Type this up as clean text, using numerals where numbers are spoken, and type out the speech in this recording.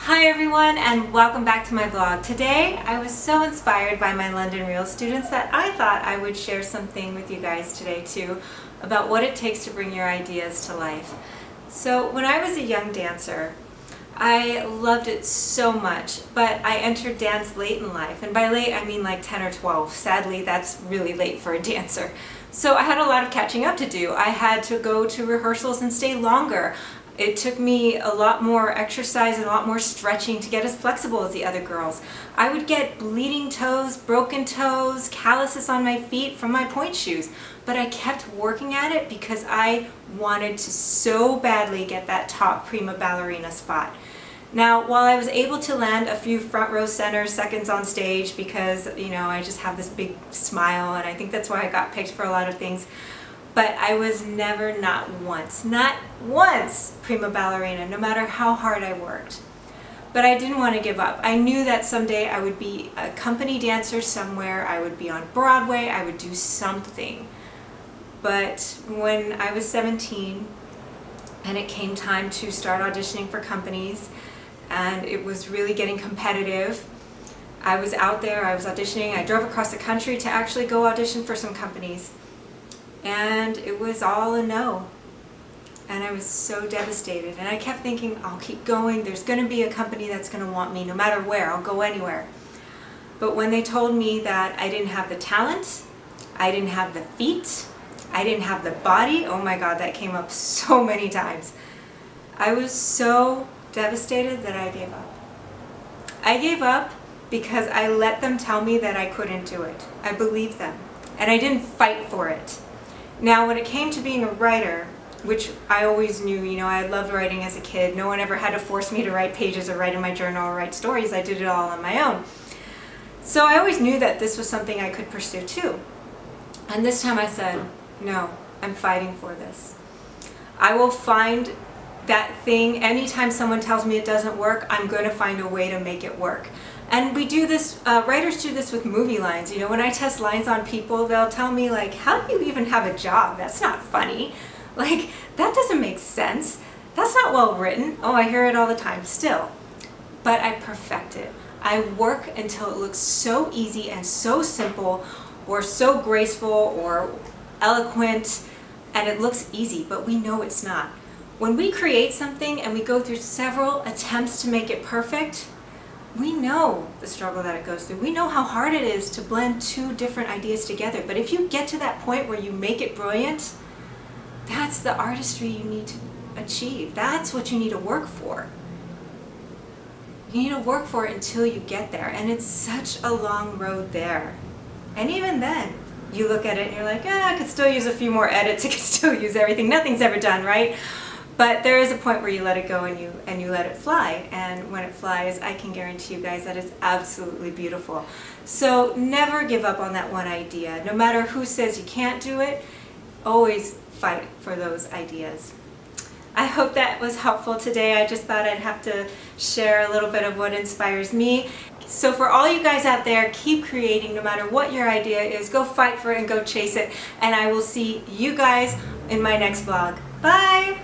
Hi everyone, and welcome back to my vlog. Today I was so inspired by my London Real students that I thought I would share something with you guys today too about what it takes to bring your ideas to life. So when I was a young dancer, I loved it so much, but I entered dance late in life, and by late I mean like 10 or 12. Sadly, that's really late for a dancer. So I had a lot of catching up to do. I had to go to rehearsals and stay longer. It took me a lot more exercise and a lot more stretching to get as flexible as the other girls. I would get bleeding toes, broken toes, calluses on my feet from my pointe shoes, but I kept working at it because I wanted to so badly get that top prima ballerina spot. Now, while I was able to land a few front row center seconds on stage because, I just have this big smile, and I think that's why I got picked for a lot of things, but I was never, not once prima ballerina, no matter how hard I worked. But I didn't want to give up. I knew that someday I would be a company dancer somewhere, I would be on Broadway, I would do something. But when I was 17 and it came time to start auditioning for companies, and it was really getting competitive, I was out there, I was auditioning, I drove across the country to actually go audition for some companies. And it was all a no. And I was so devastated. And I kept thinking, I'll keep going. There's going to be a company that's going to want me no matter where. I'll go anywhere. But when they told me that I didn't have the talent, I didn't have the feet, I didn't have the body, oh my God, that came up so many times. I was so devastated that I gave up. I gave up because I let them tell me that I couldn't do it. I believed them. And I didn't fight for it. Now, when it came to being a writer, which I always knew, I loved writing as a kid. No one ever had to force me to write pages or write in my journal or write stories. I did it all on my own. So I always knew that this was something I could pursue too. And this time I said, no, I'm fighting for this. I will find that thing. Anytime someone tells me it doesn't work, I'm going to find a way to make it work. And we do this, writers do this with movie lines. When I test lines on people, they'll tell me like, how do you even have a job? That's not funny. Like, that doesn't make sense. That's not well written. Oh, I hear it all the time still. But I perfect it. I work until it looks so easy and so simple or so graceful or eloquent, and it looks easy, but we know it's not. When we create something and we go through several attempts to make it perfect, we know the struggle that it goes through. We know how hard it is to blend two different ideas together. But if you get to that point where you make it brilliant, that's the artistry you need to achieve. That's what you need to work for. You need to work for it until you get there. And it's such a long road there. And even then, you look at it and you're like, I could still use a few more edits. I could still use everything. Nothing's ever done, right? But there is a point where you let it go and you let it fly. And when it flies, I can guarantee you guys that it's absolutely beautiful. So never give up on that one idea. No matter who says you can't do it, always fight for those ideas. I hope that was helpful today. I just thought I'd have to share a little bit of what inspires me. So for all you guys out there, keep creating no matter what your idea is. Go fight for it and go chase it. And I will see you guys in my next vlog. Bye!